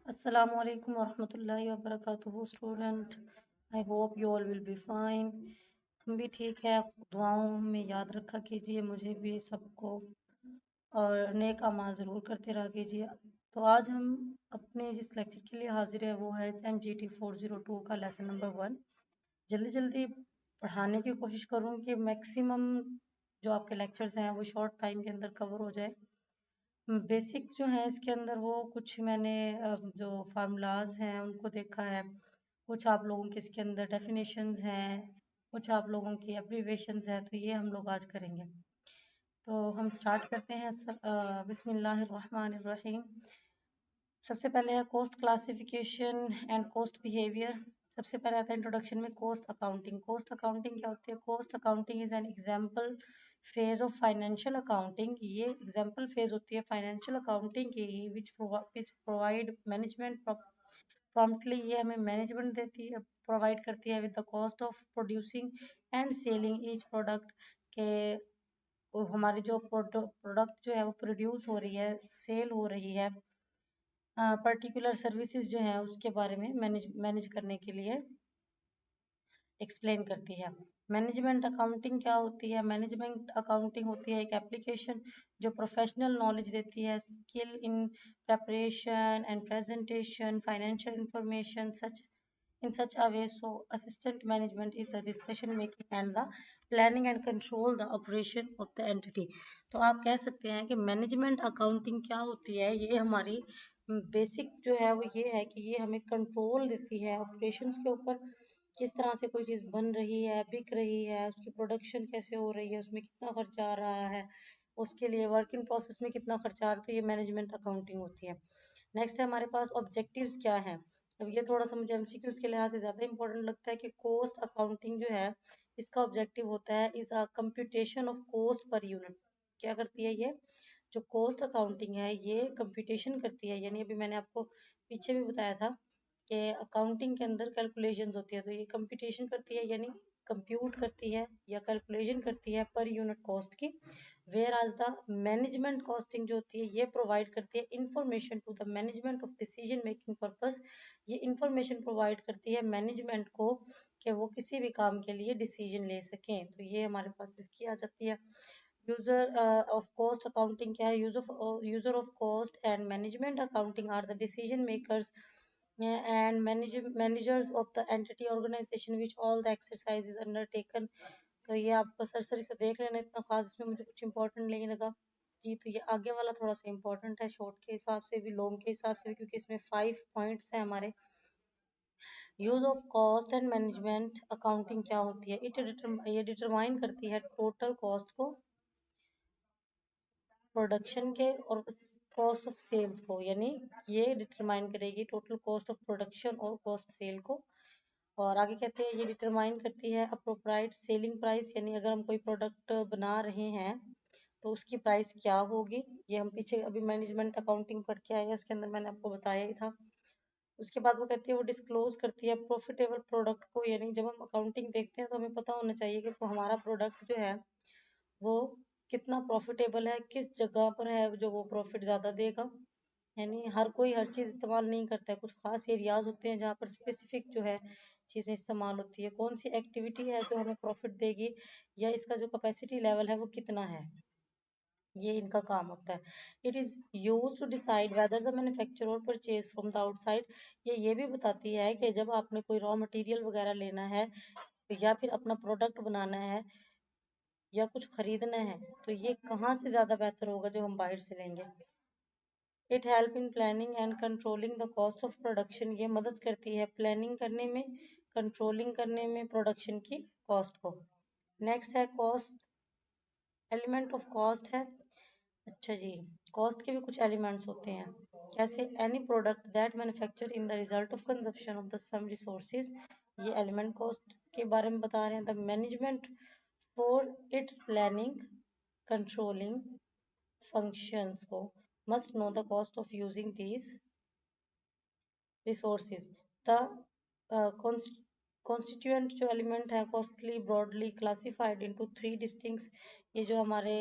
Assalamu alaikum warahmatullahi wabarakatuh student. I hope you all will be fine. हम भी ठीक है। दुआओं में याद रखा कीजिए मुझे भी सबको, और नेक अमाल ज़रूर करते रहा कीजिए। तो आज हम अपने जिस लेक्चर के लिए हाजिर है वो है MGT 402 का लेसन नंबर 1। जल्दी जल्दी पढ़ाने की कोशिश करूँ कि मैक्सिमम जो आपके लेक्चर्स हैं वो शॉर्ट टाइम के अंदर कवर हो जाए। बेसिक जो है इसके अंदर वो कुछ मैंने जो फार्मूलाज हैं उनको देखा है, कुछ आप लोगों के इसके अंदर डेफिनेशंस हैं, कुछ आप लोगों की एब्रीवेशंस हैं, तो ये हम लोग आज करेंगे। तो हम स्टार्ट करते हैं बिस्मिल्लाहिर्रहमानिर्रहीम। सबसे पहले है cost classification and cost behaviour. सबसे पहले आता है इंट्रोडक्शन में कॉस्ट अकाउंटिंग। कॉस्ट अकाउंटिंग क्या होती है? Cost accounting is an example phase of financial accounting. ये एग्जाम्पल फेज होती है फाइनेंशियल अकाउंटिंग की, विच प्रोवाइड मैनेजमेंट प्रॉम्प्टली। ये हमें मैनेजमेंट देती है, प्रोवाइड करती है with the cost of producing and selling each product के। हमारी जो प्रोडक्ट जो है वो प्रोड्यूस हो रही है, सेल हो रही है, पर्टिकुलर सर्विसेज जो है उसके बारे में मैनेज करने के लिए एक्सप्लेन करती है। मैनेजमेंट अकाउंटिंग क्या होती है? मैनेजमेंट अकाउंटिंग होती है एक एप्लीकेशन जो प्रोफेशनल नॉलेज देती है, skill in preparation and presentation financial information such in such a way so assistant management is the decision making and the planning and control the operation of the entity। तो आप कह सकते हैं कि management accounting क्या होती है, ये हमारी बेसिक जो है वो ये है कि ये हमें कंट्रोल देती है ऑपरेशंस के ऊपर। किस तरह से कोई चीज़ बन रही है, बिक रही है, उसकी प्रोडक्शन कैसे हो रही है, उसमें कितना खर्चा आ रहा है, उसके लिए वर्किंग प्रोसेस में कितना खर्चा आ रहा है, तो ये मैनेजमेंट अकाउंटिंग होती है। नेक्स्ट है हमारे पास ऑब्जेक्टिव्स क्या है। अब ये थोड़ा सा मुझे एमसीक्यूज के लिहाज से ज़्यादा इंपॉर्टेंट लगता है कि कोस्ट अकाउंटिंग जो है इसका ऑब्जेक्टिव होता है is a computation of cost per unit. क्या करती है ये? जो कोस्ट अकाउंटिंग है ये कंप्यूटेशन करती है, यानी अभी मैंने आपको पीछे भी बताया था कि अकाउंटिंग के अंदर कैलकुलेशंस होती है, तो ये कंप्यूटेशन करती है यानी कंप्यूट करती है या कैलकुलेशन करती है पर यूनिट कॉस्ट की। Whereas the management costing जो होती है ये प्रोवाइड करती है information to the management of decision making purpose. ये इंफॉर्मेशन प्रोवाइड करती है मैनेजमेंट को कि वो किसी भी काम के लिए डिसीजन ले सकें, तो ये हमारे पास इसकी आ जाती है। यूजर ऑफ कॉस्ट अकाउंटिंग क्या है? User of cost and management accounting are the decision makers and managers of the entity organization which all the exercise is undertaken। तो ये आप सरसरी से देख लेना, इतना खास इसमें मुझे कुछ इंपॉर्टेंट नहीं लगा जी। तो ये आगे वाला थोड़ा सा इंपॉर्टेंट है, शॉर्ट के हिसाब से भी लॉन्ग के हिसाब से भी, क्योंकि इसमें 5 पॉइंट्स हैं हमारे। Use of cost and management accounting क्या होती है? ये डिटरमाइन करती है टोटल कॉस्ट को, प्रोडक्शन के और कॉस्ट ऑफ सेल्स को, यानी ये डिटरमाइन करेगी टोटल कॉस्ट ऑफ प्रोडक्शन और कॉस्ट सेल को। और आगे कहते हैं ये डिटरमाइन करती है अप्रोप्राइट सेलिंग प्राइस, यानी अगर हम कोई प्रोडक्ट बना रहे हैं तो उसकी प्राइस क्या होगी। ये हम पीछे अभी मैनेजमेंट अकाउंटिंग पढ़ के आए हैं, उसके अंदर मैंने आपको बताया ही था। उसके बाद वो कहती है वो डिस्क्लोज करती है प्रॉफिटेबल प्रोडक्ट को, यानी जब हम अकाउंटिंग देखते हैं तो हमें पता होना चाहिए कि हमारा प्रोडक्ट जो है वो कितना प्रॉफिटेबल है, किस जगह पर है जो वो प्रॉफिट ज़्यादा देगा। यानी हर कोई हर चीज़ इस्तेमाल नहीं करता है, कुछ खास एरियाज होते हैं जहाँ पर स्पेसिफिक जो है चीज़ें इस्तेमाल होती है। कौन सी एक्टिविटी है जो हमें प्रॉफिट देगी, या इसका जो कैपेसिटी लेवल है वो कितना है, ये इनका काम होता है। It is use to decide whether the manufacture और परचेज फ्रॉम द आउटसाइड। ये भी बताती है कि जब आपने कोई रॉ मटेरियल वगैरह लेना है या फिर अपना प्रोडक्ट बनाना है या कुछ खरीदना है, तो ये कहाँ से ज़्यादा बेहतर होगा जो हम बाहर से लेंगे। It help in planning and controlling the cost of production. ये मदद करती है प्लानिंग करने में, कंट्रोलिंग करने में प्रोडक्शन की कॉस्ट को। नेक्स्ट है कॉस्ट, एलिमेंट ऑफ कॉस्ट है। अच्छा जी, कॉस्ट के भी कुछ एलिमेंट्स होते हैं। कैसे? Any product that manufacture in the result of consumption of the some resources, ये एलिमेंट कॉस्ट के बारे में बता रहे हैं। The management for its planning controlling functions को must know the cost of using these resources. The constituent जो element है कॉस्टली ब्रॉडली क्लासिफाइड इनटू 3 डिस्टिंक्ट्स, ये जो हमारे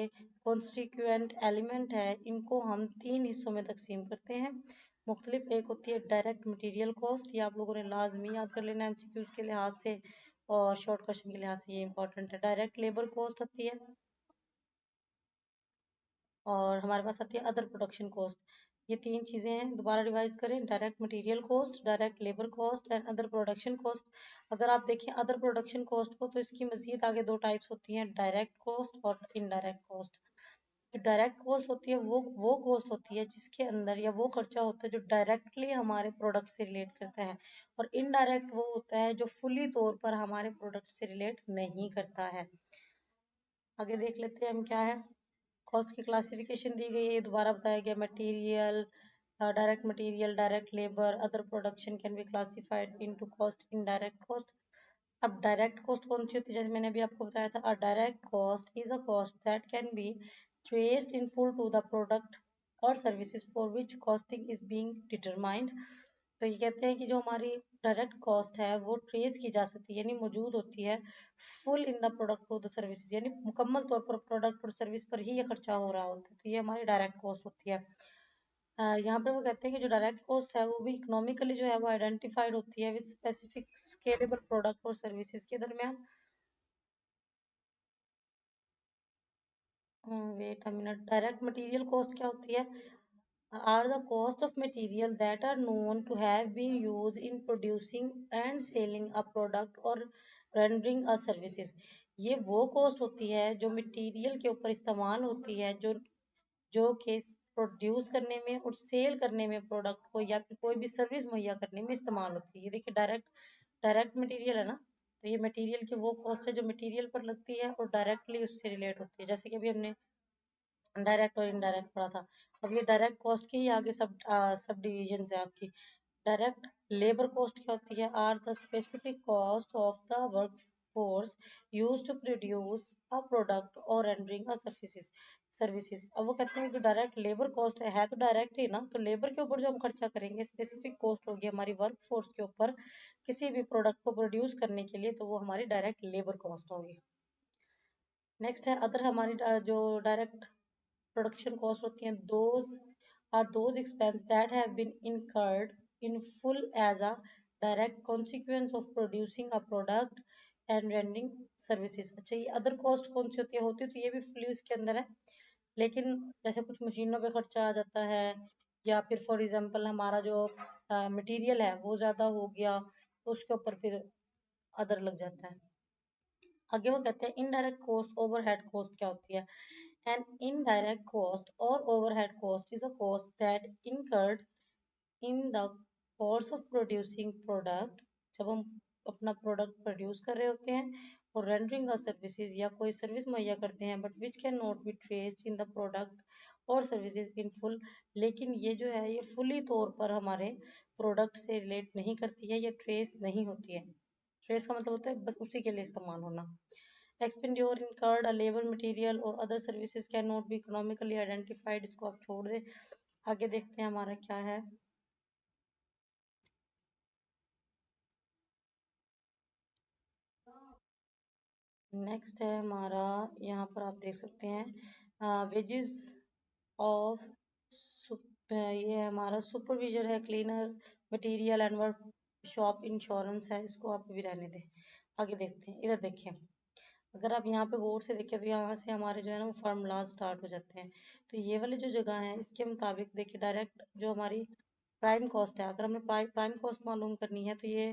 कॉन्स्टिट्यूएंट एलिमेंट है इनको हम 3 हिस्सों में तकसीम करते हैं मुख्तलिफ। एक होती है डायरेक्ट मटेरियल कॉस्ट, ये आप लोगों ने लाजमी याद कर लेना एमसीक्यूज के लिहाज से और शॉर्ट क्वेश्चन के लिहाज से ये इंपॉर्टेंट है। डायरेक्ट लेबर कॉस्ट होती है और हमारे पास आती है अदर प्रोडक्शन कॉस्ट। ये 3 चीजें हैं, दोबारा रिवाइज करें, direct material cost, direct labour cost and other production cost. अगर आप देखें अदर प्रोडक्शन कॉस्ट को तो इसकी मजीद आगे 2 टाइप्स होती हैं, डायरेक्ट कॉस्ट और इनडायरेक्ट कॉस्ट। जो डायरेक्ट कॉस्ट होती है वो कॉस्ट होती है जिसके अंदर या वो खर्चा होता है जो डायरेक्टली हमारे प्रोडक्ट से रिलेट करता है, और इनडायरेक्ट वो होता है जो फुली तौर पर हमारे प्रोडक्ट से रिलेट नहीं करता है। आगे देख लेते हैं हम क्या है। कॉस्ट की क्लासिफिकेशन दी गई है, दोबारा बताया गया material, direct material, direct labour, other production can be classified into cost, indirect cost. अब डायरेक्ट कॉस्ट कौन सी होती है, जैसे मैंने अभी आपको बताया था, a direct cost is a cost that can be traced in full to the product और services for which costing is being determined. तो ये कहते हैं कि जो हमारी डायरेक्ट कॉस्ट है वो ट्रेस की जा सकती है, यानी मौजूद होती है फुल इन द प्रोडक्ट और द सर्विसेज, यानी मुकम्मल तौर पर प्रोडक्ट और सर्विस पर ही ये खर्चा हो रहा होता है, तो ये हमारी डायरेक्ट कॉस्ट होती है। यहाँ पर वो कहते हैं कि जो डायरेक्ट कॉस्ट है वो भी इकोनॉमिकली जो है वो आइडेंटिफाइड होती है विद स्पेसिफिक स्केलेबल प्रोडक्ट और सर्विसेज के दरमियान। Wait a minute, direct material cost क्या होती है, are the cost of material that are known to have been used in producing and selling a product or rendering a services। ये वो cost होती है जो मटेरियल के ऊपर इस्तेमाल होती है जो कि प्रोड्यूस करने में और सेल करने में प्रोडक्ट को या फिर कोई भी सर्विस मुहैया करने में इस्तेमाल होती है। ये देखिए डायरेक्ट मटेरियल है ना, तो ये मटेरियल की वो कॉस्ट है जो मटेरियल पर लगती है और डायरेक्टली उससे रिलेट होती है, जैसे कि अभी हमने डायरेक्ट और इनडायरेक्ट पढ़ा था। अब ये डायरेक्ट कॉस्ट के ही आगे सब डिविजन है आपकी। डायरेक्ट लेबर कॉस्ट क्या होती है, are the specific cost of the work force use to produce a product और रेंडरिंग अ सर्विसेज। अब वो कहते हैं कि डायरेक्ट लेबर कॉस्ट है तो डायरेक्ट ही ना, तो लेबर के ऊपर जो हम खर्चा करेंगे स्पेसिफिक कॉस्ट होगी हमारी वर्क फोर्स के ऊपर किसी भी प्रोडक्ट को प्रोड्यूस करने के लिए, तो वो हमारी डायरेक्ट लेबर कॉस्ट होगी। नेक्स्ट है अदर, हमारी जो डायरेक्ट प्रोडक्शन कॉस्ट होती हैं, those expense that have been incurred in full as a direct consequence of producing a product and rendering services। अच्छा, ये अदर कॉस्ट कौन सी होती है तो ये भी फुली उसके अंदर है, लेकिन जैसे कुछ मशीनों पे खर्चा आ जाता है या फिर फॉर एग्जांपल हमारा जो मटेरियल है वो ज्यादा हो गया तो उसके ऊपर फिर अदर लग जाता है। आगे वो कहते हैं इनडायरेक्ट कॉस्ट ओवरहेड कॉस्ट क्या होती है, एन इनडायरेक्ट कॉस्ट और overhead cost is a cost that incurred in the course of producing product, जब हम अपना प्रोडक्ट प्रोड्यूस कर रहे होते हैं और रेंडरिंग अ सर्विसेज या कोई सर्विस मुहैया करते हैं, but which can not B traced in the product और सर्विसेज इन फुल, लेकिन ये जो है ये फुली तौर पर हमारे प्रोडक्ट से रिलेट नहीं करती है, ये ट्रेस नहीं होती है। ट्रेस का मतलब होता है बस उसी के लिए इस्तेमाल होना। एक्सपेंडियोर इनकर्ड लेबर मटेरियल और other services can not B economically identified, इसको आप छोड़ दें। आगे देखते हैं हमारा क्या है। नेक्स्ट है हमारा, यहाँ पर आप देख सकते हैं वेजेस ऑफ, ये है हमारा सुपरविजर है, cleaner, material and work shop insurance है, इसको आप भी रहने दें। आगे देखते हैं, इधर देखिए, अगर आप यहाँ पे गौर से देखें तो यहाँ से हमारे जो है ना वो फार्मूलाज स्टार्ट हो जाते हैं। तो ये वाली जो जगह है इसके मुताबिक देखिए डायरेक्ट जो हमारी प्राइम कॉस्ट है, अगर हमें प्राइम कॉस्ट मालूम करनी है तो ये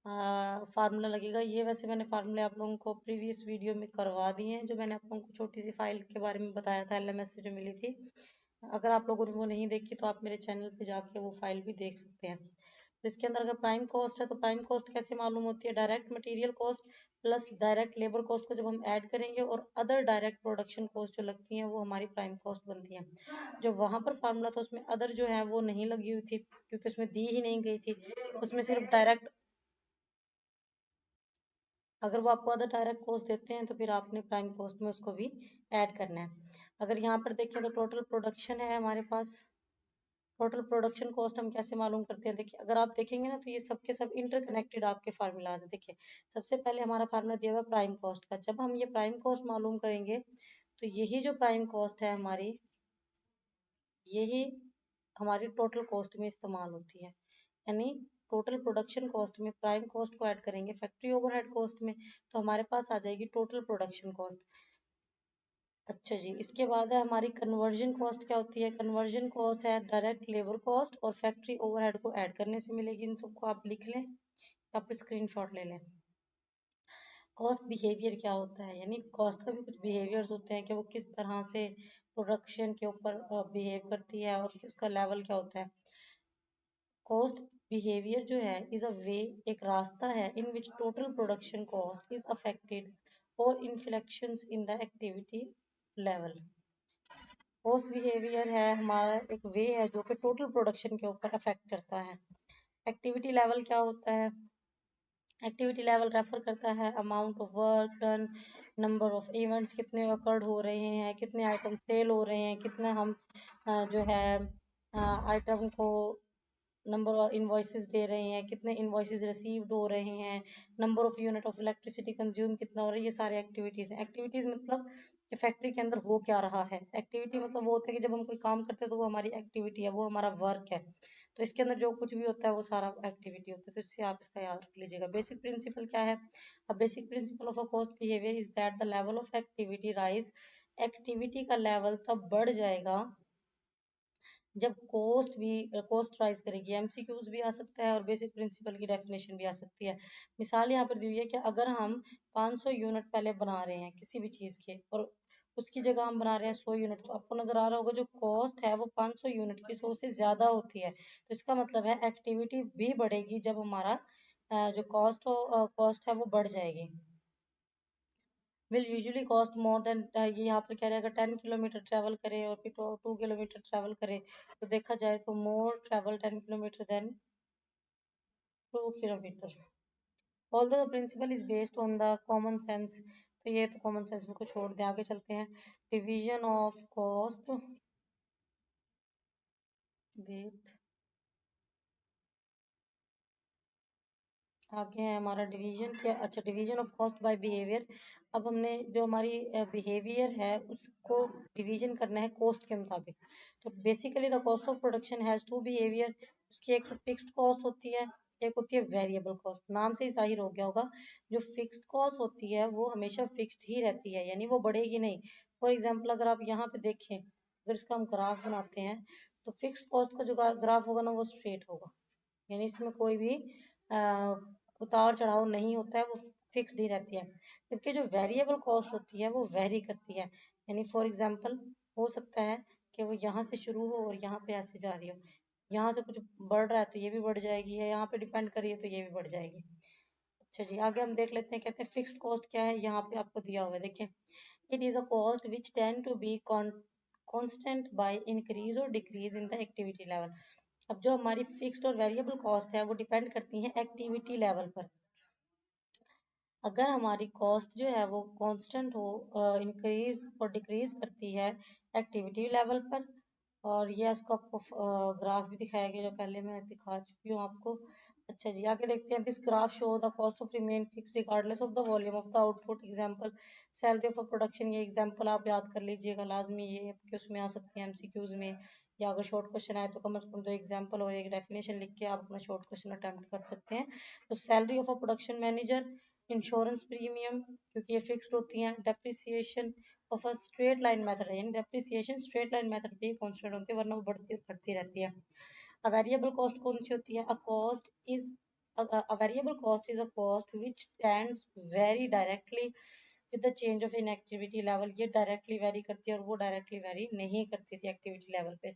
फार्मूला लगेगा। ये वैसे मैंने फार्मूले आप लोगों को प्रीवियस वीडियो में करवा दिए हैं, जो मैंने आप लोगों को छोटी सी फाइल के बारे में बताया था एलएमएस से जो मिली थी। अगर आप लोगों ने वो नहीं देखी तो आप मेरे चैनल पे जाके वो फाइल भी देख सकते हैं। तो इसके अंदर अगर प्राइम कॉस्ट है तो प्राइम कॉस्ट कैसे मालूम होती है, direct material cost plus direct labour cost को जब हम ऐड करेंगे और अदर डायरेक्ट प्रोडक्शन कॉस्ट जो लगती हैं वो हमारी प्राइम कॉस्ट बनती है। जो वहां पर फार्मूला था उसमें अदर जो है वो नहीं लगी हुई थी क्योंकि उसमें दी ही नहीं गई थी, उसमें सिर्फ डायरेक्ट, अगर वो आपको अदर डायरेक्ट कॉस्ट देते हैं तो फिर आपने प्राइम कॉस्ट में उसको भी ऐड करना है। अगर यहाँ पर देखें तो टोटल प्रोडक्शन है हमारे पास, टोटल प्रोडक्शन कॉस्ट हम कैसे मालूम करते हैं? देखिए, अगर आप देखेंगे ना तो ये सब के सब इंटरकनेक्टेड आपके फार्मूलाज है। देखिए, सबसे पहले हमारा फार्मूला दिया हुआ प्राइम कॉस्ट का। जब हम ये प्राइम कॉस्ट मालूम करेंगे तो यही जो प्राइम कॉस्ट है हमारी, यही हमारी टोटल कॉस्ट में इस्तेमाल होती है। यानी टोटल प्रोडक्शन कॉस्ट में प्राइम कॉस्ट को ऐड करेंगे फैक्ट्री ओवरहेड कॉस्ट में, तो हमारे पास आ जाएगी टोटल प्रोडक्शन कॉस्ट। अच्छा जी, इसके बाद है हमारी कन्वर्जन कॉस्ट। क्या होती है? कन्वर्जन कॉस्ट है डायरेक्ट लेबर कॉस्ट और फैक्ट्री ओवरहेड को ऐड करने से मिलेगी। इन सबको आप लिख लें, आप स्क्रीनशॉट ले लें। कॉस्ट बिहेवियर क्या होता है? यानी कॉस्ट का भी कुछ बिहेवियर्स होते हैं कि वो किस तरह से प्रोडक्शन के ऊपर बिहेव करती है और उसका लेवल क्या होता है। कॉस्ट बिहेवियर जो है इज अ वे, एक रास्ता है in which total production cost is affected और inflections in the activity level. Cost behaviour है हमारा एक वे है जो कि टोटल प्रोडक्शन के ऊपर अफेक्ट करता है। एक्टिविटी लेवल क्या होता है? एक्टिविटी लेवल रेफर करता है amount of work done, number of events कितने अकर्ड हो रहे हैं, कितने आइटम सेल हो रहे हैं, कितने हम जो है आइटम को नंबर ऑफ इन्वॉइसेस दे रहे हैं, कितने इन्वॉइसेस रिसीव्ड हो रहे हैं, number of unit of electricity consume कितना हो रहा है। ये सारे एक्टिविटीज हैं। एक्टिविटीज मतलब कि फैक्ट्री के अंदर हो क्या रहा है। एक्टिविटी मतलब वो होता है कि जब हम कोई काम करते हैं तो वो हमारी एक्टिविटी है, वो हमारा वर्क है। तो इसके अंदर जो कुछ भी होता है वो सारा एक्टिविटी होता है। तो इससे आप इसका याद रख लीजिएगा। बेसिक प्रिंसिपल क्या है? A basic principle of a cost behaviour is that the level of activity rise, activity का लेवल तब बढ़ जाएगा जब कॉस्ट राइज करेगी। एमसीक्यूज भी आ सकता है और बेसिक प्रिंसिपल की डेफिनेशन भी आ सकती है। मिसाल यहाँ पर दी हुई है कि अगर हम 500 यूनिट पहले बना रहे हैं किसी भी चीज के और उसकी जगह हम बना रहे हैं 100 यूनिट, तो आपको नजर आ रहा होगा जो कॉस्ट है वो 500 यूनिट की 100 से ज्यादा होती है। तो इसका मतलब है एक्टिविटी भी बढ़ेगी जब हमारा जो कॉस्ट है वो बढ़ जाएगी। Will usually cost more than, ये यहाँ पर कह रहे हैं अगर 10 किलोमीटर ट्रेवल करें और फिर 2 किलोमीटर ट्रेवल करें तो देखा जाए तो more travel 10 kilometre than 2 kilometre. Although the principle is based on the common sense, तो ये तो कॉमन सेंस को छोड़ दें, आगे चलते हैं। डिवीजन ऑफ कॉस्ट, वेट, आगे है हमारा डिवीजन क्या? अच्छा, division of cost by behaviour. अब हमने जो हमारी बिहेवियर है उसको डिवीजन करना है कॉस्ट के मुताबिक। तो basically the cost of production has to behaviour. उसकी एक तो फिक्स्ड कॉस्ट होती है, एक होती है वेरिएबल कॉस्ट। नाम से ही जाहिर हो गया होगा, जो फिक्स्ड कॉस्ट होती है वो हमेशा फिक्स्ड ही रहती है, यानी वो बढ़ेगी नहीं। फॉर एग्जाम्पल अगर आप यहाँ पे देखें, अगर इसका हम ग्राफ बनाते हैं तो फिक्स्ड कॉस्ट का जो ग्राफ होगा ना वो स्ट्रेट होगा, यानी इसमें कोई भी उतार चढ़ाव नहीं होता है, वो फिक्स्ड ही रहती है। जबकि जो वेरिएबल कॉस्ट होती है वो वेरी करती है। यानी फॉर एग्जांपल हो सकता है कि वो यहाँ से शुरू हो और यहाँ पे ऐसे जा रही हो, यहाँ से कुछ बढ़ रहा है तो ये भी बढ़ जाएगी, या यहाँ पे डिपेंड करिए तो ये भी बढ़ जाएगी। अच्छा जी, आगे हम देख लेते हैं। कहते हैं फिक्स्ड कॉस्ट क्या है, यहाँ पे आपको दिया हुआ है, देखिए। It is a cost which tend to be constant by increase or decrease in the activity level। अब जो हमारी फिक्स्ड और वेरिएबल कॉस्ट है वो डिपेंड करती है एक्टिविटी लेवल पर। अगर हमारी कॉस्ट जो है वो कांस्टेंट हो, इंक्रीज और डिक्रीज करती है एक्टिविटी लेवल पर। और ये इसको आपको ग्राफ भी दिखाया गया जो पहले मैं दिखा चुकी हूँ आपको। अच्छा जी, आगे देखते हैं। This graph show the cost of remain fix regardless of the volume of the output. Example salary of production, ये एग्जांपल आप याद कर लीजिएगा लाजमी, ये आपके उसमें आ सकती है एमसीक्यूज में, या अगर शॉर्ट क्वेश्चन आए तो कम से कम 2 एग्जांपल और एक डेफिनेशन लिख के आप अपना शॉर्ट क्वेश्चन अटेम्प्ट कर सकते हैं। तो salary of a production manager, insurance premium क्योंकि ये फिक्स्ड होती हैं, depreciation of a straight line method है, यानी डेप्रिसिएशन स्ट्रेट लाइन मेथड पे कांस्टेंट होती है वरना वो बढ़ती घटती रहती है। अ वेरिएबल कॉस्ट कौन सी होती है? A variable cost is a cost which tends very directly with the change of in activity level. ये डायरेक्टली वेरी करती है और वो डायरेक्टली वेरी नहीं करती थी एक्टिविटी लेवल पे।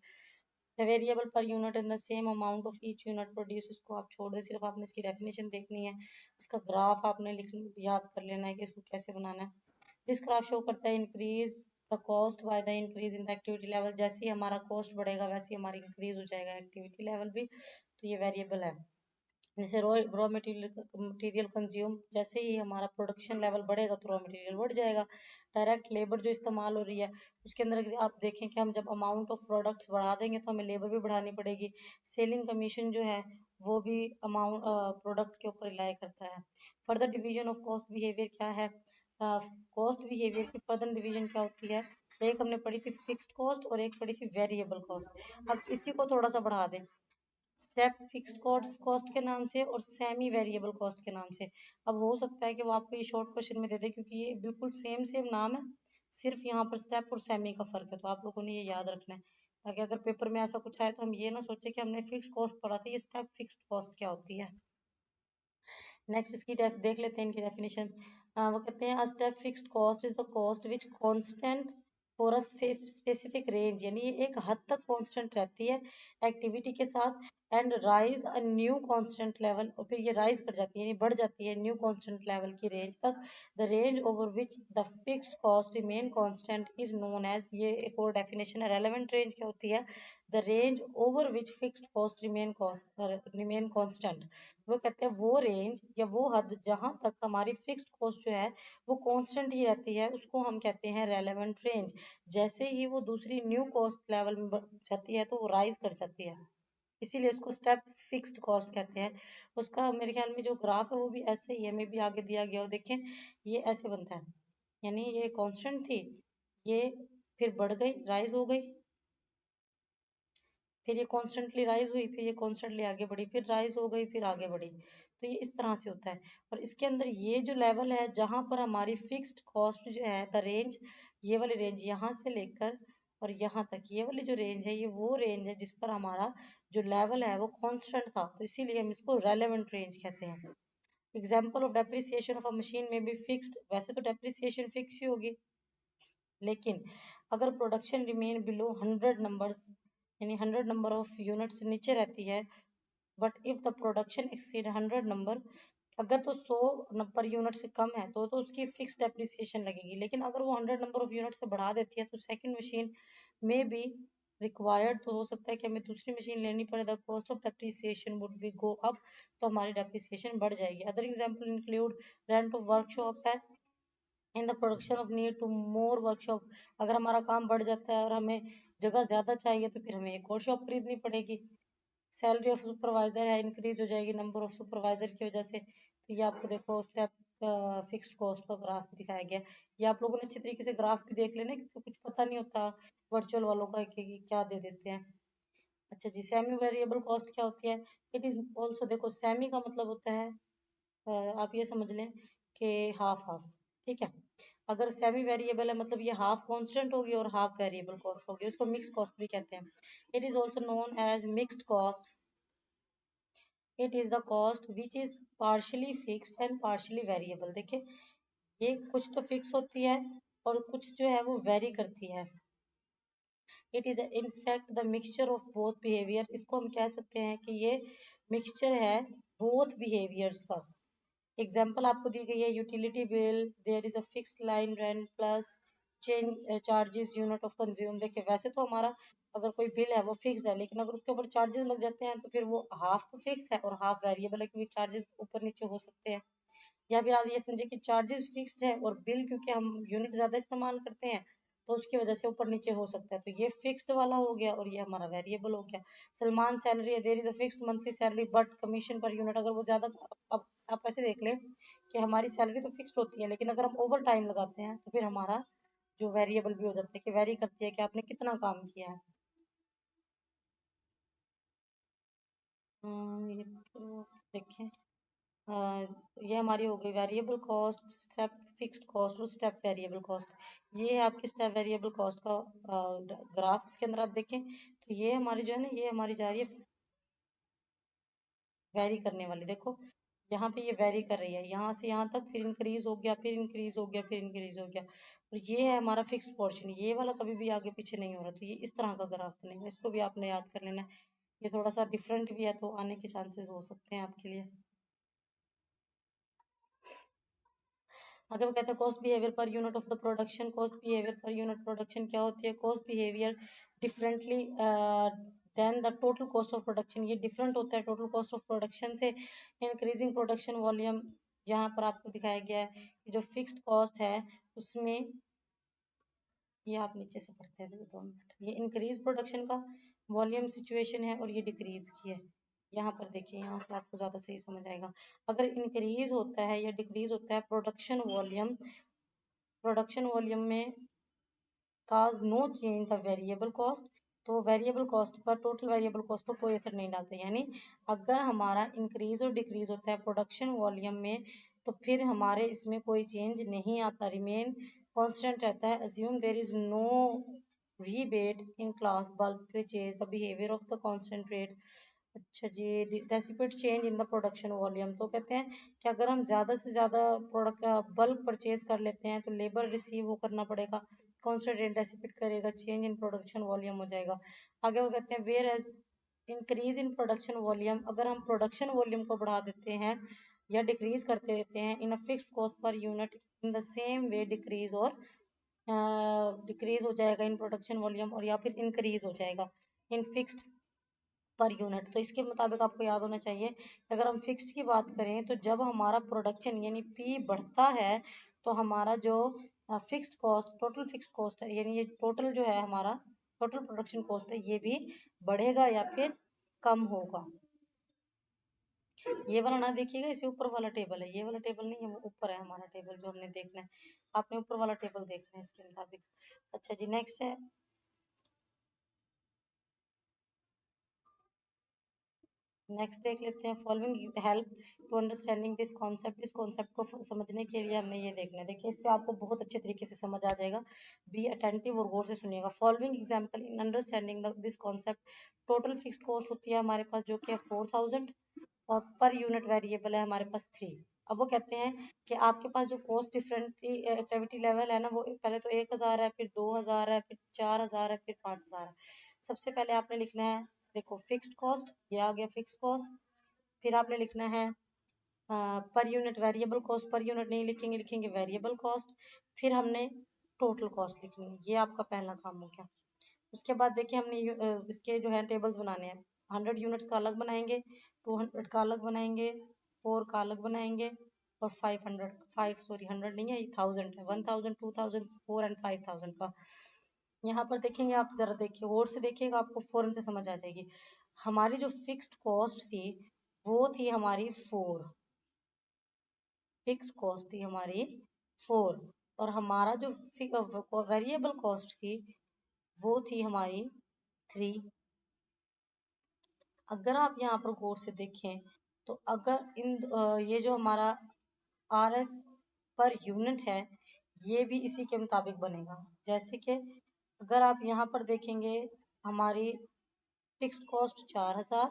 द वेरिएबल पर unit in the same amount of each unit produce, इसको आप छोड़ दें, सिर्फ आपने इसकी डेफिनेशन देखनी है। इसका ग्राफ आपने याद कर लेना है कि इसको कैसे बनाना है। दिस ग्राफ शो करता है increase the cost by the increase in the activity level. जैसे ही हमारा कॉस्ट बढ़ेगा वैसे ही हमारी इंक्रीज हो जाएगा एक्टिविटी लेवल भी, तो ये वेरिएबल है। जैसे रॉ मटेरियल कंज्यूम, जैसे ही हमारा प्रोडक्शन लेवल बढ़ेगा तो रॉ मटेरियल बढ़ जाएगा। डायरेक्ट लेबर जो इस्तेमाल हो रही है उसके अंदर आप देखें कि हम जब अमाउंट ऑफ प्रोडक्ट्स बढ़ा देंगे तो हमें लेबर भी बढ़ानी पड़ेगी। सेलिंग कमीशन जो है वो भी अमाउंट प्रोडक्ट के ऊपर रिलाई करता है। Further division of cost behaviour क्या है? कॉस्ट बिहेवियर की फर्दर डिवीजन क्या होती है? एक हमने पढ़ी थी फिक्स्ड कॉस्ट और एक पढ़ी थी वेरिएबल कॉस्ट। अब इसी को थोड़ा सा बढ़ा दें, स्टेप फिक्स्ड कॉस्ट कॉस्ट के नाम से और सेमी वेरिएबल कॉस्ट के नाम से। अब हो सकता है कि वो आपको ये शॉर्ट क्वेश्चन में दे दे, क्योंकि ये बिल्कुल सेम सेम नाम है, सिर्फ यहाँ पर स्टेप और सेमी का फर्क है, तो आप लोगों ने ये याद रखना है ताकि अगर पेपर में ऐसा कुछ आए तो हम ये ना सोचे कि हमने फिक्स कॉस्ट पढ़ा था, ये स्टेप फिक्स्ड कॉस्ट क्या होती है। नेक्स्ट इसकी देख लेते हैं इनकी डेफिनेशन। वो कहते हैं step fixed cost is the cost which constant for a specific range, यानी ये एक हद तक कांस्टेंट रहती है एक्टिविटी के साथ, and rise a new constant level, और फिर ये राइज कर जाती है यानी बढ़ जाती है न्यू कांस्टेंट लेवल की रेंज तक। The range over which the fixed cost remain constant is known as, ये एक और डेफिनेशन है। रेलेवेंट रेंज क्या होती है? The range over which fixed cost remain constant. वो कहते हैं वो रेंज या वो हद जहां तक हमारी फिक्स्ड कॉस्ट जो है वो कांस्टेंट ही रहती है, उसको हम कहते हैं रेलेवेंट रेंज। जैसे ही वो दूसरी न्यू कॉस्ट लेवल में जाती है तो वो राइज कर जाती है, इसीलिए इसको स्टेप फिक्स्ड कॉस्ट कहते हैं। उसका मेरे ख्याल में जो ग्राफ है वो भी ऐसे ही है, मे भी आगे दिया गया हो, देखें ये ऐसे बनता है, यानी ये कांस्टेंट थी, ये फिर बढ़ गई, राइज हो गई, फिर ये कॉन्स्टेंटली राइज हुई, फिर ये कॉन्स्टेंटली आगे बढ़ी, फिर राइज हो गई, फिर आगे बढ़ी। तो ये इस तरह से होता है। और इसके अंदर ये जो लेवल है जहां पर हमारी फिक्स्ड कॉस्ट जो है द रेंज, ये वाली रेंज यहाँ से लेकर और यहाँ तक, ये वाली जो रेंज है ये वो रेंज है जिस पर हमारा जो लेवल है वो कांस्टेंट था, तो इसीलिए हम इसको रेलेवेंट रेंज कहते हैं। Example of depreciation of a machine में बी फिक्स्ड, वैसे तो डेप्रिसिएशन फिक्स ही होगी, लेकिन अगर प्रोडक्शन रिमेन बिलो 100 नंबर्स, यानी 100 नंबर ऑफ यूनिट से नीचे रहती है, but if the production exceed 100 number, अगर तो 100 पर यूनिट से कम है तो उसकी फिक्स डेप्रिसिएशन लगेगी, लेकिन अगर वो 100 नंबर ऑफ यूनिट से बढ़ा देती है तो सेकंड मशीन में भी रिक्वायर्ड, तो हो सकता है कि हमें दूसरी मशीन लेनी पड़े, the cost of depreciation would be go up, तो हमारी डेप्रिसिएशन बढ़ जाएगी। Other example include rent of workshop है in the production of need to more workshop, अगर हमारा काम बढ़ जाता है और हमें जगह ज्यादा चाहिए तो फिर हमें एक और शॉप खरीदनी पड़ेगी। सैलरी ऑफ सुपरवाइजर है, इंक्रीज हो जाएगी नंबर ऑफ सुपरवाइजर की वजह से। तो ये आपको देखो स्टेप फिक्स्ड कॉस्ट का ग्राफ दिखाया गया। ये आप लोगों ने अच्छी तरीके से ग्राफ भी देख लेना, क्योंकि कुछ पता नहीं होता वर्चुअल वालों का कि क्या दे देते हैं। अच्छा जी, सेमी वेरिएबल कॉस्ट क्या होती है? इट इज ऑल्सो, देखो सेमी का मतलब होता है आप ये समझ लें कि हाफ हाफ, ठीक है। अगर सेमी वेरिएबल है मतलब ये हाफ कांस्टेंट होगी और हाफ वेरिएबल कॉस्ट होगी, उसको मिक्स कॉस्ट भी कहते हैं। It is also known as mixed cost. It is the cost which is partly fixed and partly variable. देखिए ये कुछ तो फिक्स होती है और कुछ जो है वो वेरी करती है। It is in fact the mixture of both behaviour, इसको हम कह सकते हैं कि ये मिक्सचर है बोथ बिहेवियर्स का। एग्जाम्पल आपको दी गई है, utility bill, there is a fixed line rent plus change charges unit of consume. देखिए वैसे तो हमारा अगर कोई बिल है वो फिक्स है, लेकिन अगर उसके ऊपर चार्जेस लग जाते हैं तो फिर वो हाफ तो फिक्स है और हाफ वेरिएबल है, क्योंकि चार्जेस ऊपर नीचे हो सकते हैं। या फिर आज ये समझे कि चार्जेस फिक्स्ड है और बिल क्योंकि हम यूनिट ज्यादा इस्तेमाल करते हैं तो उसकी वजह से ऊपर नीचे हो सकता है, तो ये फिक्स्ड वाला हो गया और ये हमारा वेरिएबल हो गया। सलमान सैलरी है, there is a fixed monthly salary but commission per unit, अगर वो ज्यादा, अब आप ऐसे देख लें कि हमारी सैलरी तो फिक्स्ड होती है, लेकिन अगर हम ओवर टाइम लगाते हैं तो फिर हमारा जो वेरिएबल भी हो जाता है कि वेरी करती है कि आपने कितना काम किया है। ये तो देखें, ये हमारी हो गई variable cost, step fixed cost और स्टेप वेरिएबल कॉस्ट। ये है आपकी स्टेप वेरिएबल कॉस्ट का ग्राफ, इसके अंदर आप देखें तो ये हमारी जो है ना, ये हमारी जा रही है वेरी करने वाली, देखो यहाँ पे ये वेरी कर रही है, यहाँ से यहाँ तक, फिर इंक्रीज हो गया, फिर इंक्रीज हो गया, फिर इंक्रीज हो गया, और ये है हमारा फिक्स पोर्शन, ये वाला कभी भी आगे पीछे नहीं हो रहा, तो ये इस तरह का ग्राफ बनेगा, इसको भी आपने याद कर लेना है। ये थोड़ा सा डिफरेंट भी है तो आने के चांसेस हो सकते हैं आपके लिए। आगे वो कहते हैं cost behaviour per unit of the production. Cost behaviour per unit production क्या होती है? Cost behaviour differently than the total cost of production, ये डिफरेंट होता है टोटल कॉस्ट ऑफ प्रोडक्शन से। इंक्रीजिंग प्रोडक्शन वॉल्यूम, यहाँ पर आपको दिखाया गया है कि जो फिक्स्ड कॉस्ट है उसमें, ये आप नीचे से पढ़ते हैं 2 मिनट, ये इंक्रीज प्रोडक्शन का वॉल्यूम सिचुएशन है और ये डिक्रीज की है। यहाँ पर देखिए, यहाँ से आपको ज्यादा सही समझ आएगा। अगर इंक्रीज होता है या डिक्रीज होता है प्रोडक्शन वॉल्यूम में cause no change the variable cost, तो variable cost per, total variable cost per कोई असर नहीं डालता। यानी अगर हमारा इंक्रीज और डिक्रीज होता है प्रोडक्शन वॉल्यूम में, तो फिर हमारे इसमें कोई चेंज नहीं आता, रिमेन कांस्टेंट रहता है। Assume there is no rebate in class bulk purchase, the behavior of the constant rate। अच्छा जी, reciprocate change in the production volume, तो कहते हैं कि अगर हम ज्यादा से ज्यादा प्रोडक्ट बल्क परचेज कर लेते हैं तो लेबर रिसीव वो करना पड़ेगा, कांस्टेंट रेट रेसिप्रोकेट करेगा, चेंज इन प्रोडक्शन वॉल्यूम हो जाएगा। आगे वो कहते हैं whereas increase in production volume, अगर हम प्रोडक्शन वॉल्यूम को बढ़ा देते हैं या डिक्रीज करते रहते हैं in a fixed cost per unit, in the same way decrease और डिक्रीज हो जाएगा इन प्रोडक्शन वॉल्यूम, और या फिर इंक्रीज हो जाएगा इन फिक्स्ड पर यूनिट। तो इसके मुताबिक आपको याद होना चाहिए कि अगर हम फिक्स्ड की बात करें तो जब हमारा प्रोडक्शन यानी पी बढ़ता है तो हमारा जो fixed cost, total fixed cost है, यानी ये टोटल जो है हमारा टोटल प्रोडक्शन कॉस्ट है, ये भी बढ़ेगा या फिर कम होगा। ये वाला ना देखिएगा, इसे ऊपर वाला टेबल है, ये वाला टेबल नहीं है, वो ऊपर है हमारा टेबल जो हमने देखना है। आपने ऊपर वाला टेबल देखना है इसके मुताबिक। अच्छा जी, नेक्स्ट है, नेक्स्ट देख लेते हैं। Following help to understanding this concept, इस कॉन्सेप्ट को समझने के लिए हमें ये देखना है। देखिए, इससे आपको बहुत अच्छे तरीके से समझ आ जाएगा। बी अटेंटिव और गौर से सुनिएगा। Following example in understanding this concept, total fixed cost होती है हमारे पास जो कि है 4000 और पर यूनिट वेरिएबल है हमारे पास 3। अब वो कहते हैं कि आपके पास जो कॉस्ट डिफरेंट एक्टिविटी लेवल है ना, वो पहले तो 1000 है, फिर 2000 है, फिर 4000 है, फिर 5000 है। सबसे पहले आपने लिखना है, देखो फिक्स्ड कॉस्ट, ये आ गया फिक्स्ड कॉस्ट। फिर आपने लिखना है per unit variable cost, per unit नहीं लिखेंगे, लिखेंगे वेरिएबल कॉस्ट। फिर हमने टोटल कॉस्ट लिखनी है, ये आपका पहला काम हो गया। उसके बाद देखिए, हमने इसके जो है टेबल्स बनाने हैं। 100 यूनिट्स का अलग बनाएंगे, 200 का अलग बनाएंगे, 4 का अलग बनाएंगे, और 500 5 सॉरी 100 नहीं है, ये 1000 है, 1000 2000 4 एंड 5000 का। यहाँ पर देखेंगे आप, जरा देखिए गौर से देखिएगा, आपको फौरन से समझ आ जाएगी। हमारी जो फिक्स्ड कॉस्ट थी वो थी हमारी 4, फिक्स कॉस्ट थी हमारी 4, और हमारा जो वेरिएबल कॉस्ट थी वो थी हमारी 3। अगर आप यहाँ पर गौर से देखें तो अगर ये जो हमारा आर एस पर यूनिट है, ये भी इसी के मुताबिक बनेगा। जैसे कि अगर आप यहाँ पर देखेंगे, हमारी फिक्स्ड कॉस्ट 4000।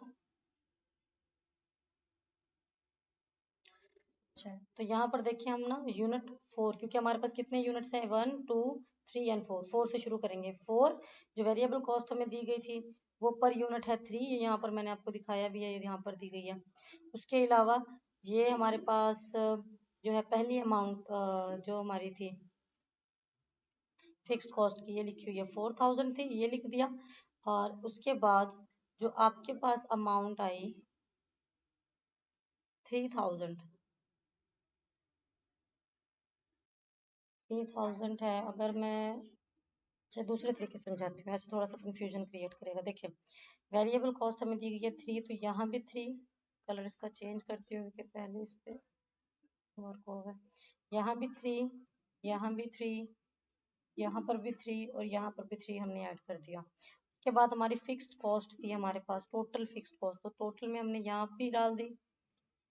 अच्छा, तो यहाँ पर देखिए हम ना यूनिट 4, क्योंकि हमारे पास कितने यूनिट्स हैं, 1 2 3 एंड 4, 4 से शुरू करेंगे। 4 जो वेरिएबल कॉस्ट हमें दी गई थी वो पर यूनिट है 3, ये यहाँ पर मैंने आपको दिखाया भी है, ये यहाँ पर दी गई है। उसके अलावा ये हमारे पास जो है पहली अमाउंट जो हमारी थी फिक्स्ड कॉस्ट की, ये लिखी हुई है 4000 थी, ये लिख दिया। और उसके बाद जो आपके पास अमाउंट आई 3000, 3000 है। अगर मैं अच्छा दूसरे तरीके से समझाती हूँ, ऐसे थोड़ा सा कंफ्यूजन क्रिएट करेगा। देखिए, वेरिएबल कॉस्ट हमें दी गई है 3, तो यहाँ भी 3, कलर इसका चेंज करती हूँ क्योंकि पहले इस पे वर्क होगा। यहाँ भी 3, यहाँ भी 3, यहाँ पर भी 3, और यहाँ पर भी 3 हमने ऐड कर दिया। उसके बाद हमारी फिक्स्ड कॉस्ट थी हमारे पास, टोटल फिक्स्ड कॉस्ट, तो टोटल में हमने यहाँ भी डाल दी,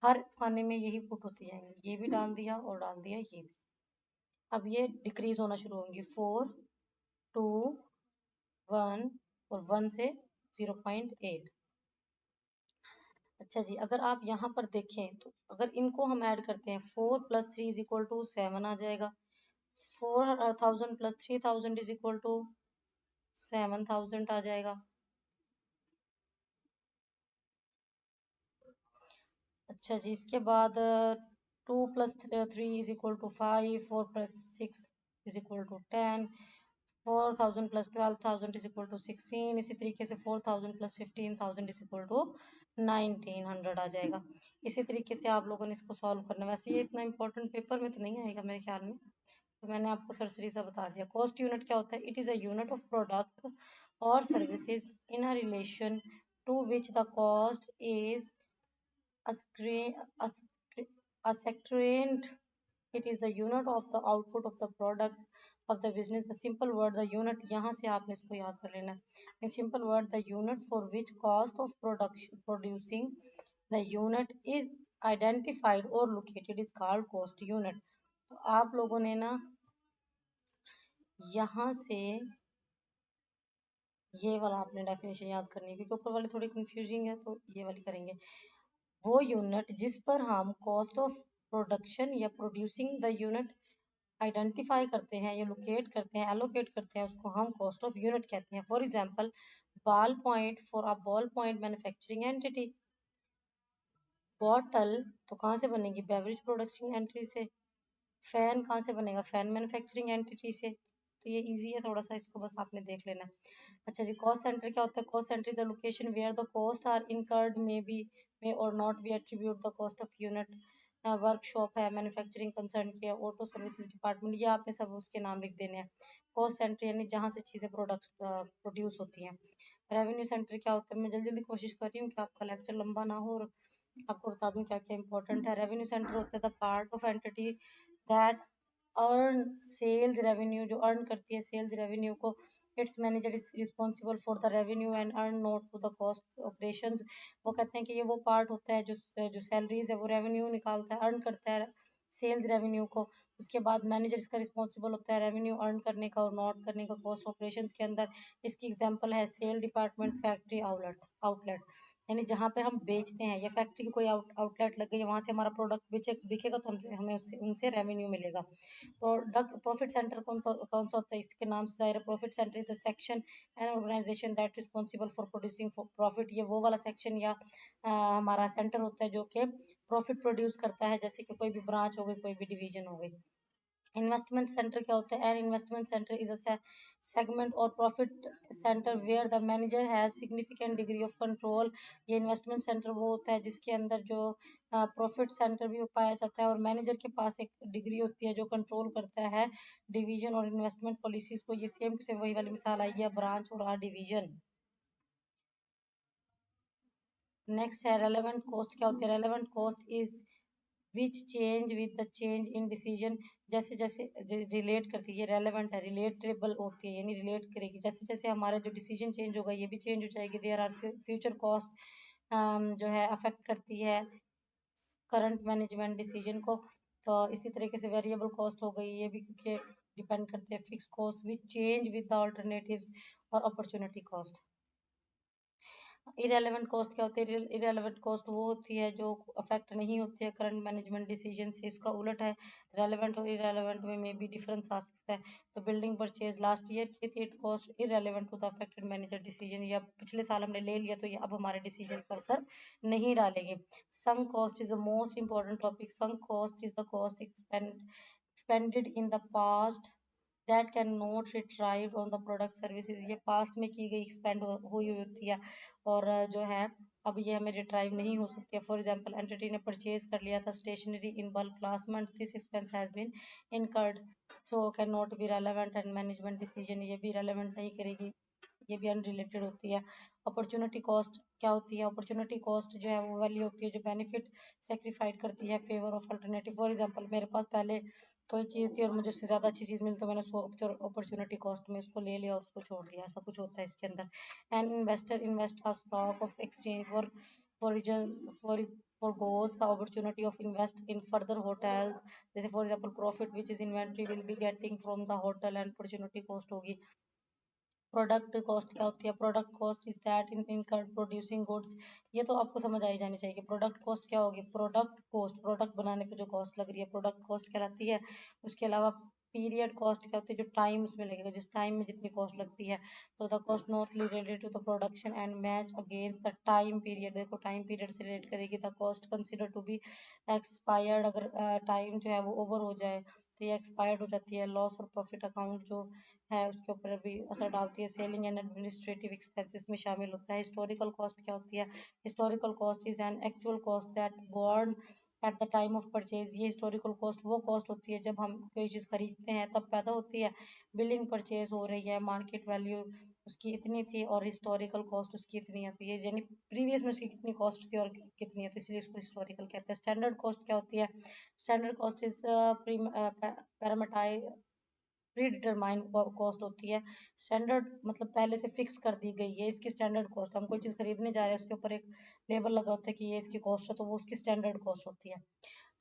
हर खाने में यही पुट होती जाएंगी, ये भी डाल दिया और डाल दिया ये भी। अब ये डिक्रीज होना शुरू होंगी, 4 2 1 और 1 से 0.8। अच्छा जी, अगर आप यहाँ पर देखें तो अगर इनको हम ऐड करते हैं, 4 + 3 = 7 आ जाएगा, 4000 + 3000 = 7000 आ जाएगा। अच्छा जी, इसके बाद 2 + 3 = 5, 4 + 6 = 10, 4,000 plus 12,000 is equal to 16। इसी तरीके से 4,000 plus 15,000 is equal to 1900 आ जाएगा। इसी तरीके से आप लोगों ने इसको सॉल्व करना है। वैसे ये इतना इंपॉर्टेंट पेपर में तो नहीं आएगा मेरे ख्याल में, तो मैंने आपको सरसरी सा बता दिया। कॉस्ट यूनिट क्या होता है? It is a unit of product और services in a relation to which the cost is ascertained. It is the unit of the output of the product of the business. The simple word the unit, यहाँ से आपने इसको याद कर लेना है। In simple word the unit for which cost of production producing the unit is identified or located is called cost unit। तो आप लोगों ने ना यहाँ से ये वाला आपने डेफिनेशन याद करनी है, क्योंकि ऊपर वाली थोड़ी कंफ्यूजिंग है, तो ये वाली करेंगे। वो यूनिट जिस पर हम कॉस्ट ऑफ प्रोडक्शन या प्रोड्यूसिंग द यूनिट आइडेंटिफाई करते हैं या लोकेट करते हैं, एलोकेट करते हैं, उसको हम कॉस्ट ऑफ यूनिट कहते हैं। For example ball point for a ball point manufacturing entity. Bottle तो कहाँ से बनेगी? बेवरेज प्रोडक्शन एंट्री से। फैन कहाँ से बनेगा? फैन मैन्युफैक्चरिंग एंटिटी से। तो ये इजी है थोड़ा सा, इसको बस आपने देख लेना है। अच्छा जी, कॉस्ट सेंटर क्या होता है? Cost centre is a location where the cost are incurred may और not be attribute the cost of unit. Workshop है, मैन्युफैक्चरिंग कंसर्न की है, ऑटो सर्विसेज डिपार्टमेंट, ये आपने सब उसके नाम लिख देने हैं। कॉस्ट सेंटर यानी जहाँ से चीज़ें प्रोडक्ट्स प्रोड्यूस होती हैं। रेवेन्यू सेंटर क्या होता है? मैं जल्दी जल्दी कोशिश कर रही हूँ कि आपका लेक्चर लंबा ना हो और आपको बता दूं क्या क्या इंपॉर्टेंट है। रेवेन्यू सेंटर होता है the part of entity that earn sales revenue, जो अर्न करती है सेल्स रेवेन्यू को। Its manager is responsible for the revenue and earn not to the cost operations. वो कहते हैं कि ये वो पार्ट होता है जो सैलरीज है वो रेवेन्यू निकालता है, अर्न करता है सेल्स रेवेन्यू को। उसके बाद मैनेजर इसका रिस्पॉन्सिबल होता है रेवेन्यू अर्न करने का और नोट करने का कॉस्ट ऑपरेशंस के अंदर। इसकी एग्जांपल है सेल डिपार्टमेंट, फैक्ट्री, आउटलेट। यानी जहाँ पे हम बेचते हैं या फैक्ट्री की कोई आउटलेट लग गई है, वहां से हमारा प्रोडक्ट बिकेगा तो हमें उससे उनसे रेवेन्यू मिलेगा। प्रोडक्ट प्रॉफिट सेंटर कौन सा होता है? इसके नाम से जाहिर है, profit centre is a section and organisation that responsible for producing profit. ये वो वाला सेक्शन या हमारा सेंटर होता है जो कि प्रॉफिट प्रोड्यूस करता है, जैसे कि कोई भी ब्रांच हो गई, कोई भी डिवीजन हो गई। इन्वेस्टमेंट सेंटर क्या होता है? An investment centre is a segment और profit centre where the manager has significant degree of control. ये इन्वेस्टमेंट सेंटर वो होता है जिसके अंदर जो प्रॉफिट सेंटर भी पाया जाता है और मैनेजर के पास एक डिग्री होती है जो कंट्रोल करता है डिवीजन और इन्वेस्टमेंट पॉलिसीज को। ये सेम से वही वाली मिसाल आई है, ब्रांच और डिवीजन। नेक्स्ट है रेलेवेंट कॉस्ट क्या होती है? Relevant cost is which change with the change in decision. जैसे जैसे रिलेट करती है, ये रेलेवेंट है, रिलेटेबल होती है यानी रिलेट करेगी। जैसे जैसे हमारा जो डिसीजन चेंज होगा ये भी चेंज हो जाएगी। देयर आर फ्यूचर कॉस्ट जो है अफेक्ट करती है करंट मैनेजमेंट डिसीजन को। तो इसी तरीके से वेरिएबल कॉस्ट हो गई, ये भी क्योंकि डिपेंड करते हैं fix cost which change with the alternatives और अपॉर्चुनिटी कॉस्ट। इरेलीवेंट कॉस्ट क्या होती है? इरेलीवेंट कॉस्ट वो होती है जो अफेक्ट नहीं होती है करंट मैनेजमेंट डिसीजन से। इसका उलट है, रेलेवेंट और इरेलीवेंट में भी डिफरेंस आ सकता है। तो बिल्डिंग परचेज लास्ट ईयर की थी, it cost irrelevant to the affected manager decision. या पिछले साल हमने ले लिया तो ये अब हमारे डिसीजन पर असर नहीं डालेगी। Sunk cost is the most important topic. Sunk cost is the cost expanded in the past that can not retrieve on the product services. ये पास्ट में की गई एक्सपेंड हुई होती है और जो है अब ये हमें रिट्राइव नहीं हो सकती है। फॉर एग्जांपल एंटिटी ने परचेज कर लिया था stationery in bulk last month, this expense has been incurred so can not be relevant and management decision. ये भी रेलेवेंट नहीं करेगी, ये भी अनरिलेटेड होती है। अपॉर्चुनिटी कॉस्ट क्या होती है? अपॉर्चुनिटी कॉस्ट जो है वो वैल्यू होती है जो बेनिफिट सेक्रीफाइड करती है favour of alternative. For example मेरे पास पहले कोई चीज़ थी और मुझे उससे ज़्यादा अच्छी चीज़ मिली तो मैंने उसको अपॉर्चुनिटी कॉस्ट में उसको ले लिया और उसको छोड़ दिया, ऐसा कुछ होता है इसके अंदर। An investor invest a stock of exchange for for forgoes the opportunity of invest in further hotels। जैसे for example profit which is inventory will be getting from the hotel and opportunity cost होगी। Product cost क्या होती है? Product cost is that in incurred producing goods. ये तो आपको समझ आई जानी चाहिए कि प्रोडक्ट कॉस्ट क्या होगी। प्रोडक्ट कॉस्ट, प्रोडक्ट बनाने पे जो कॉस्ट लग रही है प्रोडक्ट कॉस्ट कहलाती है। उसके अलावा पीरियड कॉस्ट क्या होती है? जो टाइम उसमें लगेगा, जिस टाइम में जितनी कॉस्ट लगती है। तो the cost not related to the production and match against the time period. देखो टाइम पीरियड से रिलेट करेगी। The cost consider to be expired, अगर टाइम जो है वो ओवर हो जाए तो ये एक्सपायर्ड हो जाती है। लॉस और प्रॉफिट अकाउंट जो है उसके ऊपर भी असर डालती है। सेलिंग एंड एडमिनिस्ट्रेटिव एक्सपेंसेस में शामिल होता है। हिस्टोरिकल कॉस्ट क्या होती है? Historical cost is an actual cost that borne at the time of purchase. ये हिस्टोरिकल कॉस्ट वो कॉस्ट होती है जब हम कोई चीज़ खरीदते हैं तब पैदा होती है। बिलिंग परचेज हो रही है, मार्केट वैल्यू उसकी इतनी थी और हिस्टोरिकल कॉस्ट उसकी इतनी है, तो ये यानी प्रीवियस में उसकी कितनी कॉस्ट थी और कितनी है, तो इसलिए उसको हिस्टोरिकल कहते हैं। स्टैंडर्ड कॉस्ट क्या होती है? Standard cost is parametric predetermined cost होती है। स्टैंडर्ड मतलब पहले से फिक्स कर दी गई है इसकी स्टैंडर्ड कॉस्ट। हम कोई चीज़ खरीदने जा रहे हैं उसके ऊपर एक लेबल लगा होता है कि ये इसकी कॉस्ट है, तो वो उसकी स्टैंडर्ड कॉस्ट होती है।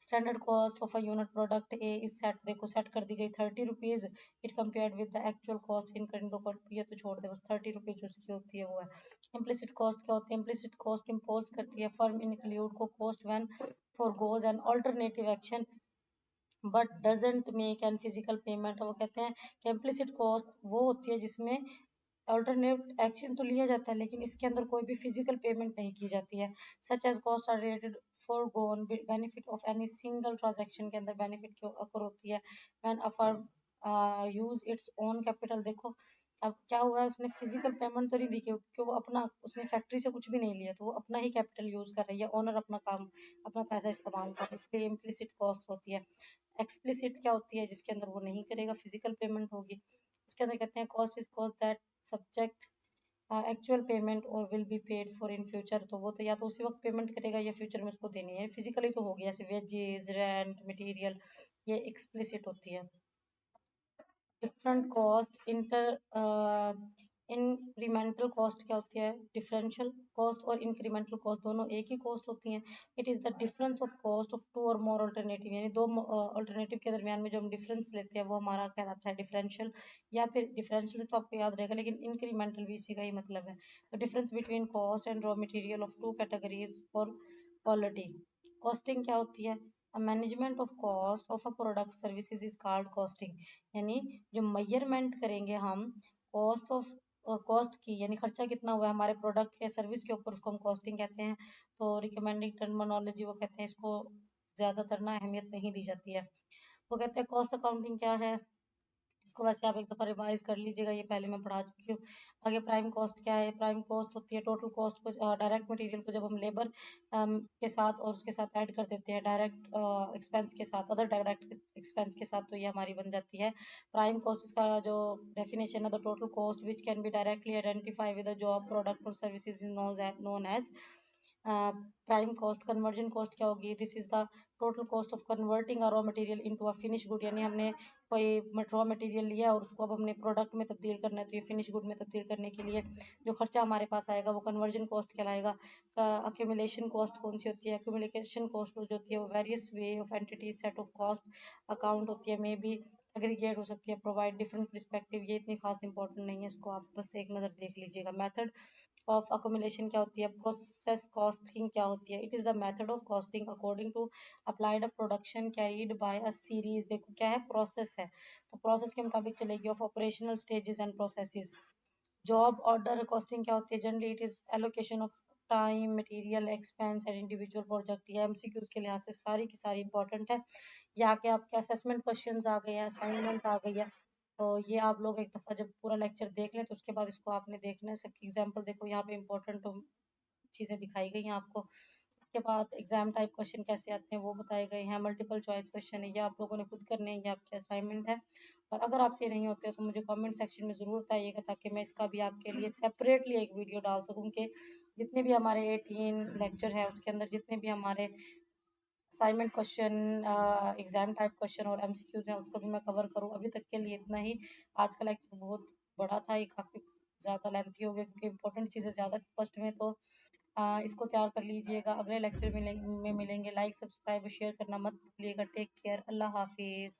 Standard cost of a unit product A is set, देखो सेट कर दी गई 30 rupees. It compared with the actual cost in current, दो ये तो छोड़ दे, बस 30 रुपीज जो उसकी होती है वो है। इम्प्लिसिट कॉस्ट क्या होती है? इम्प्लिसिट कॉस्ट इम्पोज करती है फर्म इंक्लूड को cost when for goes an alternative action but doesn't make an physical payment. वो कहते हैं कि इम्प्लिसिट कॉस्ट वो होती है जिसमें अल्टरनेट एक्शन तो लिया जाता है लेकिन इसके अंदर कोई भी फिजिकल पेमेंट नहीं की जाती है। Such as cost are related foregone benefit of any single transaction के अंदर बेनिफिट क्यों अकर होती है when a firm use its own capital। देखो अब क्या हुआ है, उसने फिजिकल पेमेंट तो नहीं दी क्योंकि वो अपना उसने फैक्ट्री से कुछ भी नहीं लिया, तो वो अपना ही कैपिटल यूज कर रही है, ओनर अपना काम अपना पैसा इस्तेमाल कर रहा है, इसलिए इम्प्लिसिट कॉस्ट होती है। एक्सप्लिसिट क्या होती है? जिसके अंदर वो नहीं करेगा, फिजिकल पेमेंट होगी, उसके अंदर कहते हैं cost is cost that subject actual payment और will be paid for in future. तो वो तो या तो उसी वक्त पेमेंट करेगा या फ्यूचर में उसको देनी है, फिजिकली तो होगी, जैसे वेजेस रेंट मटेरियल, ये एक्सप्लिसिट होती है। डिफरेंट कॉस्ट इंक्रीमेंटल कॉस्ट क्या होती है? डिफरेंशियल कॉस्ट और इंक्रीमेंटल कॉस्ट दोनों एक ही कॉस्ट होती हैं। It is the difference of cost of two और मोर अल्टरनेटिव, यानी दो अल्टरनेटिव के दरमियान में जो हम डिफरेंस लेते हैं वो हमारा कहलाता है डिफरेंशियल। या फिर डिफरेंशियल तो आपको याद रहेगा, लेकिन इंक्रीमेंटल भी इसी का ही मतलब है। The difference between cost and raw material of two categories और क्वालिटी। कॉस्टिंग क्या होती है? Management of cost of a product services is called costing, यानी जो मेजरमेंट करेंगे हम कॉस्ट ऑफ कॉस्ट की, यानी खर्चा कितना हुआ है हमारे प्रोडक्ट के सर्विस के ऊपर, उसको हम कॉस्टिंग कहते हैं। तो रिकमेंडिंग टर्मिनोलॉजी वो कहते हैं इसको ज्यादातर ना अहमियत नहीं दी जाती है। वो कहते हैं कॉस्ट अकाउंटिंग क्या है? इसको वैसे आप एक दफ़ा रिवाइज कर लीजिएगा, ये पहले मैं पढ़ा चुकी हूँ। आगे प्राइम कॉस्ट क्या है? प्राइम कॉस्ट होती है टोटल कॉस्ट को, डायरेक्ट मटेरियल को जब हम लेबर के साथ और उसके साथ ऐड कर देते हैं डायरेक्ट एक्सपेंस के साथ, अदर डायरेक्ट एक्सपेंस के साथ, तो ये हमारी बन जाती है प्राइम कॉस्ट। का जो डेफिनेशन है, the total cost which can be directly identify with the job product और services known as prime cost. Conversion cost क्या होगी? This is the total cost of converting a raw material into a finish good, यानी हमने कोई raw material लिया और उसको अब हमने प्रोडक्ट में तब्दील करना है, तो ये फिनिश गुड में तब्दील करने के लिए जो खर्चा हमारे पास आएगा वो कन्वर्जन कॉस्ट कहलाएगा। अक्यूमुलेशन कॉस्ट कौन सी होती है? अक्यूमुलेशन कॉस्ट जो होती है वो various way of entities set of cost account होती है, मे बी एग्रीगेट हो सकती है, प्रोवाइड डिफरेंट परस्पेक्टिव, ये इतनी खास इंपॉर्टेंट नहीं है, इसको आप बस एक नज़र देख लीजिएगा। मेथड ऑफ अकोमोलेशन क्या होती है? प्रोसेस कॉस्टिंग क्या होती है? It is the method of costing according to applied production carried by a series. देखो क्या है? प्रोसेस है, तो प्रोसेस के मुताबिक चलेगी of operational stages and processes. Job order costing क्या होती है? Generally it is allocation of time material expense and individual project. ये एमसीक्यूज के लिहाज से सारी की सारी इंपॉर्टेंट है। यहाँ के आपके असेसमेंट क्वेश्चंस आ गए हैं, असाइनमेंट आ गई है, तो ये आप लोग एक दफ़ा जब पूरा लेक्चर देख लें तो उसके बाद इसको आपने देखना है। सबकी एग्जाम्पल देखो, यहाँ पे इंपॉर्टेंट चीज़ें दिखाई गई हैं आपको। इसके बाद एग्जाम टाइप क्वेश्चन कैसे आते हैं वो बताए गए हैं। मल्टीपल चॉइस क्वेश्चन है, ये आप लोगों ने खुद करने हैं, ये आपके असाइनमेंट है। और अगर आपसे नहीं होते तो मुझे कमेंट सेक्शन में ज़रूर बताइएगा, ताकि मैं इसका भी आपके लिए सेपरेटली एक वीडियो डाल सकूँ कि जितने भी हमारे 18 लेक्चर है उसके अंदर जितने भी हमारे assignment question exam type question और एमसीक्यूज हैं उसको भी मैं कवर करूँ। अभी तक के लिए इतना ही। आज का लेक्चर बहुत बड़ा था, ये काफ़ी ज़्यादा लेंथी हो गया क्योंकि इंपॉर्टेंट चीज़ें ज़्यादा थी फर्स्ट में, तो इसको तैयार कर लीजिएगा। अगले लेक्चर में मिलेंगे। लाइक सब्सक्राइब शेयर करना मत भूलिएगा। टेक केयर, अल्लाह हाफिज़।